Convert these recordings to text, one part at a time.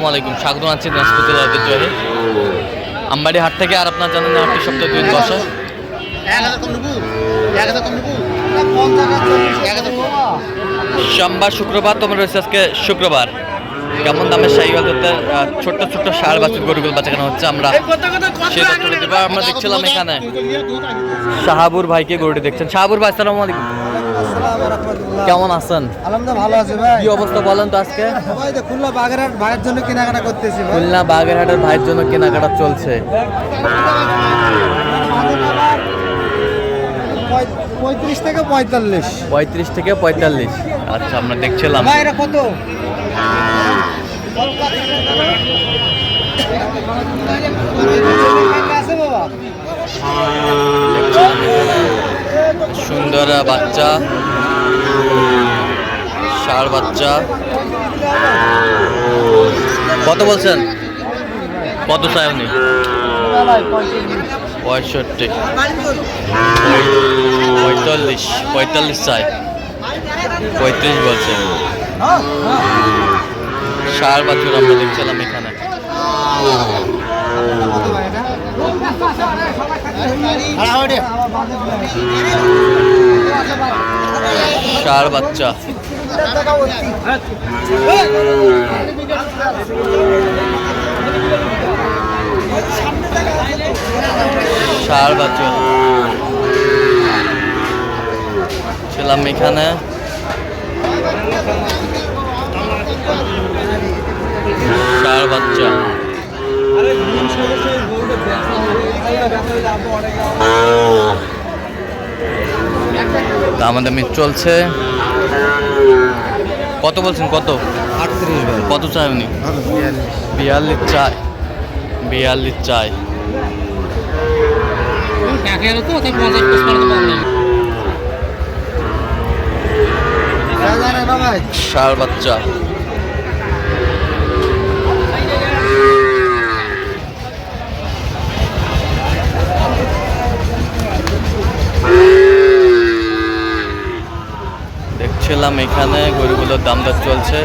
আলাইকুম, স্বাগত আছি দিনাজপুর জেলার ঐতিহ্যবাহী আমবাড়ি হাট থেকে। আর আপনার জানেন হাটটি সপ্তাহে 2 দিন বসে, সোমবার শুক্রবার। তোমার রয়েছে আজকে শুক্রবার। কেমন দামের শাহিওয়াল ধরতে ছোট্ট ছোট্ট ষাঁড় বাছুর গরুগুলো বাঁচানো হচ্ছে, আমরা সেই তথ্যটা দেবো। আমরা দেখছিলাম এখানে শাহাবুর ভাইকে গরুটি দেখছেন। শাহাবুর ভাই, আসসালামু আলাইকুম, কেমন আছেন? আলহামদুলিল্লাহ ভালো আছে ভাই। কি অবস্থা বলেন তো আজকে? ভাই তো খুলনা বাগেরহাট ভাইয়ের জন্য কেনাকাটা করতেছি ভাই। খুলনা বাগেরহাটের ভাইয়ের জন্য কেনাকাটা চলছে। 35 থেকে 45। 35 থেকে 45। আচ্ছা, আমরা দেখছিলাম ভাই এটা কত? আছে বাবা। সুন্দর বাচ্চা, ষাঁড় বাচ্চা। কত বলছেন? কত চাই উনি? 65, 45 চাই। 35 বলছে। ষাঁড় বাছুর আমরা দেখছিলাম এখানে। ষাঁড় বাচ্চা, ষাঁড় বাছুর ছিলাম এখানে। ষাঁড় বাচ্চা দামাদামি চলছে। কত বলছেন? কত? 38 ভাই। কত চাই উনি? 42 চাই। 42 চাই। ষাঁড় বাচ্চা, দেখছিলাম এখানে গরুগুলোর দাম দর চলছে।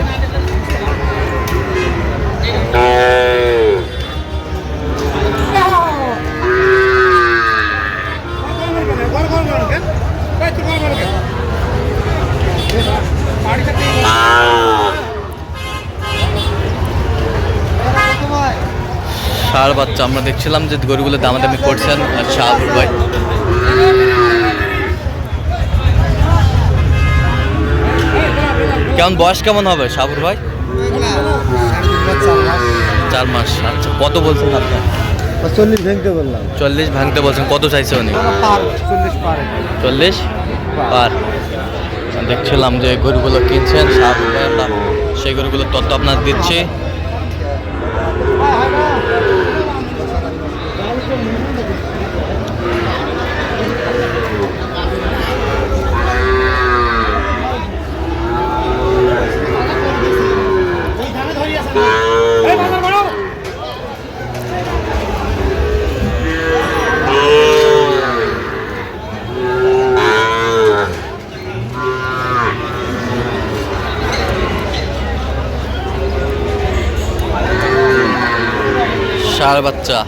ষাঁড় বাচ্চা আমরা দেখছিলাম যে গরুগুলো দামাদামি করছেন শাহাবুর ভাই। কেমন বয়স কেমন হবে শাহাবুর ভাই? 4 মাস। আচ্ছা, কত বলছেন আপনার? 40 ভাঙতে বললাম। 40 ভাঙতে বলছেন। কত চাইছে উনি? 40 পার। দেখছিলাম যে গরুগুলো কিনছেন শাহাবুর ভাই, আমরা সেই গরুগুলোর তথ্য আপনার দিচ্ছি। ষাঁড় বাচ্চা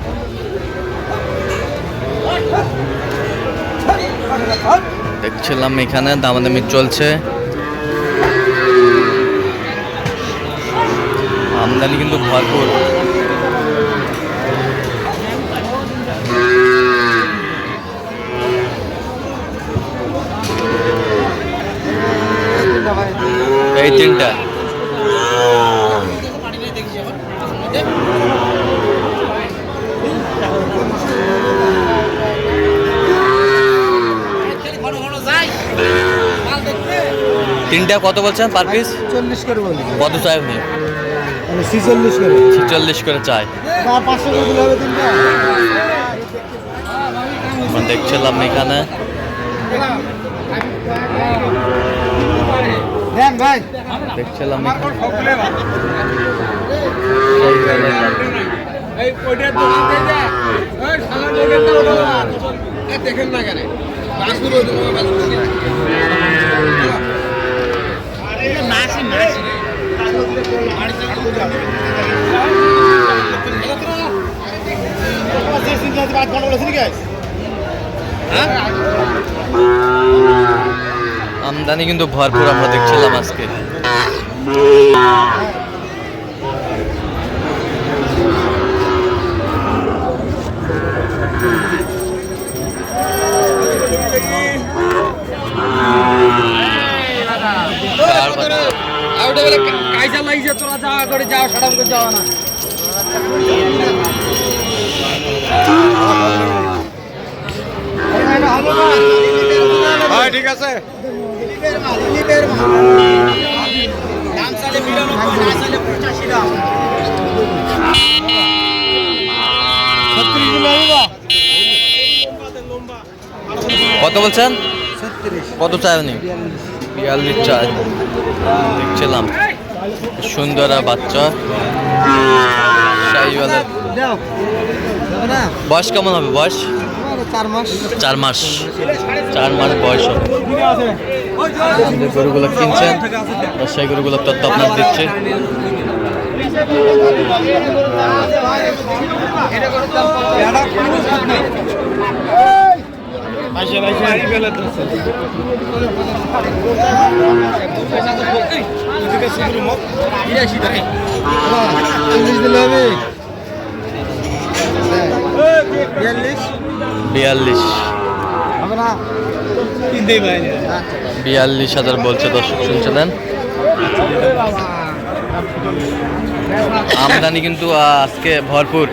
দেখছিলাম এখানে দামাদামি চলছে। আমদানি কিন্তু ভরপুর। এই 3টা কত বলছেন পার পিস? 40 করে বলি। কত চাই উনি? 46 করে। 46 করে চাই। 500 করে দিলে হবে তিনটা। আমরা দেখছিলাম এখানে দেন ভাই। দেখছিলাম এখানে দেখেন না কেন মাসি আমদানি কিন্তু ভরপুর আমরা দেখছিলাম আজকে। ঠিক আছে কত বলছেন? কত চাই উনি? 42 চাই। দেখছিলাম সুন্দর বাচ্চা শাহিওয়ালের। বয়স কেমন হবে? বয়স 4 মাস। 4 মাস। 4 মাস বয়স হবে। যে গরুগুলো কিনছেন সেই গরুগুলোর তথ্য আপনার দিচ্ছে। বিয়াল্লিশ 42,000 বলছে, দর্শক শুনছিলেন। আমদানি কিন্তু আজকে ভরপুর।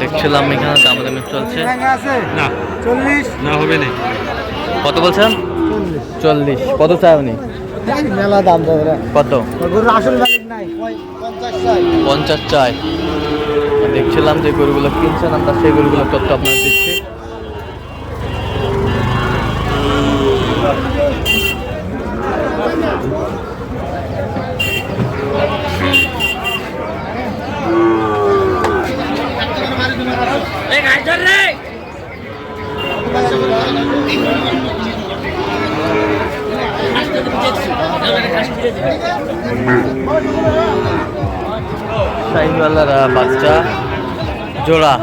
দেখছিলাম এখানে দামাদামি চলছে। না 40 না হবে না। কত বলছেন? 40। কত চাই উনি? মেলা দাম দাদা। কত? গরুর আসল মালিক নাই 50 চাই। 50 চাই। দেখছিলাম যে গরুগুলো কিনছেন আমরা সেই গরুগুলোর তথ্য আপনার দিচ্ছি। শাহিওয়ালার বাচ্চা জোড়া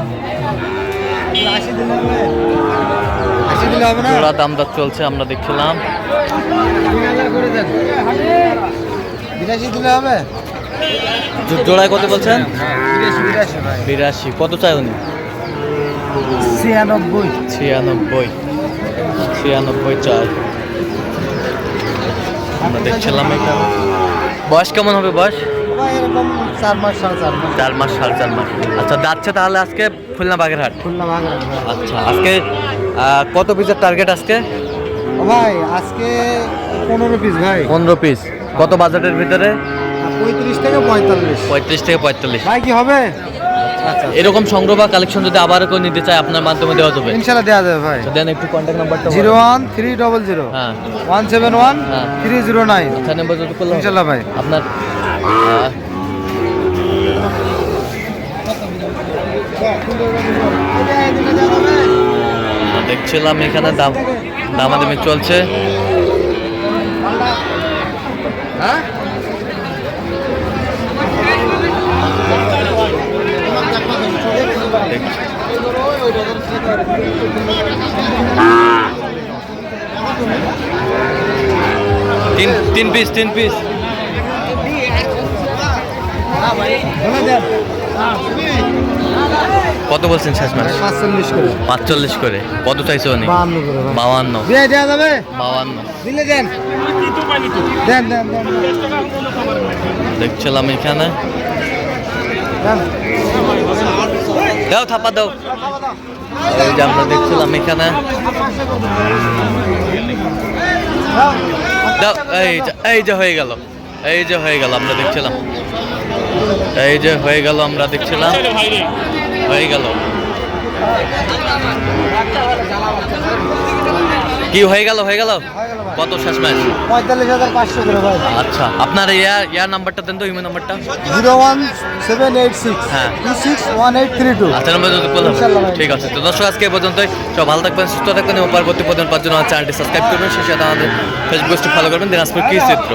জোড়া দাম দর চলছে আমরা দেখছিলাম। 82 দিলে হবে। জোড়ায় কত বলছেন? 82। কত চাই উনি? 96 চাই। আমরা দেখছিলাম এখানে। বয়স কেমন হবে? বয়স এরকম 4 মাস 4.5 মাস। 4 মাস 4.5 মাস। আচ্ছা, যাচ্ছে তাহলে আজকে খুলনা বাগেরহাট। খুলনা বাগেরহাট। আচ্ছা, আজকে কত পিসের টার্গেট আজকে? ভাই আজকে 15 পিস ভাই। 15 পিস। কত বাজেটের ভিতরে? 35 থেকে 45। 35 থেকে 45। ভাই কি হবে? আচ্ছা, এরকম সংগ্রহ বা কালেকশন যদি আবার কেউ নিতে চায় আপনার মাধ্যমে দেওয়া যাবে? ইনশাআল্লাহ দেওয়া যাবে ভাই। আচ্ছা, দেন একটু কন্ট্যাক্ট নাম্বারটা। 01300 হ্যাঁ 171 হ্যাঁ 309। আচ্ছা, নাম্বার যদি করলে হবে? ইনশাআল্লাহ ভাই। আপনার দেখছিলাম এখানে দামাদামি চলছে। হ্যাঁ তিন পিস। কত বলছেন শেষ মাস? 45 করে। 45 করে। কত চাইছে উনি? 52 করে ভাই। 52। দিয়ে দেওয়া যাবে? 52 দিলে দেন। দেন দেন দেন। দেখছিলাম এখানে। দেন। দাও থাপা দাও। এই যে আমরা দেখছিলাম এখানে। দাও। এই যে হয়ে গেল। আমরা দেখছিলাম। হয়ে গেল। কি হয়ে গেল হয়ে গেল ভাই কত শেষ ম্যাচ? 45,500 করে ভাই। আচ্ছা আপনার ইয়ার নাম্বারটা দেন তো, ইমেল নাম্বারটা। 01786 হ্যাঁ। 261832। আচ্ছা নাম্বার যদি বললাম। ইনশাআল্লাহ ভাই। ঠিক আছে, তো দর্শক আজকে এই পর্যন্তই। সব ভালো থাকবেন, সুস্থ থাকবেন এবং পরবর্তী পর্যন্ত পাওয়ার জন্য আমার চ্যানেলটি সাবস্ক্রাইব করবেন, সেই সাথে আমাদের ফেসবুক পেজটি ফলো করবেন, দিনাজপুর কৃষি চিত্র।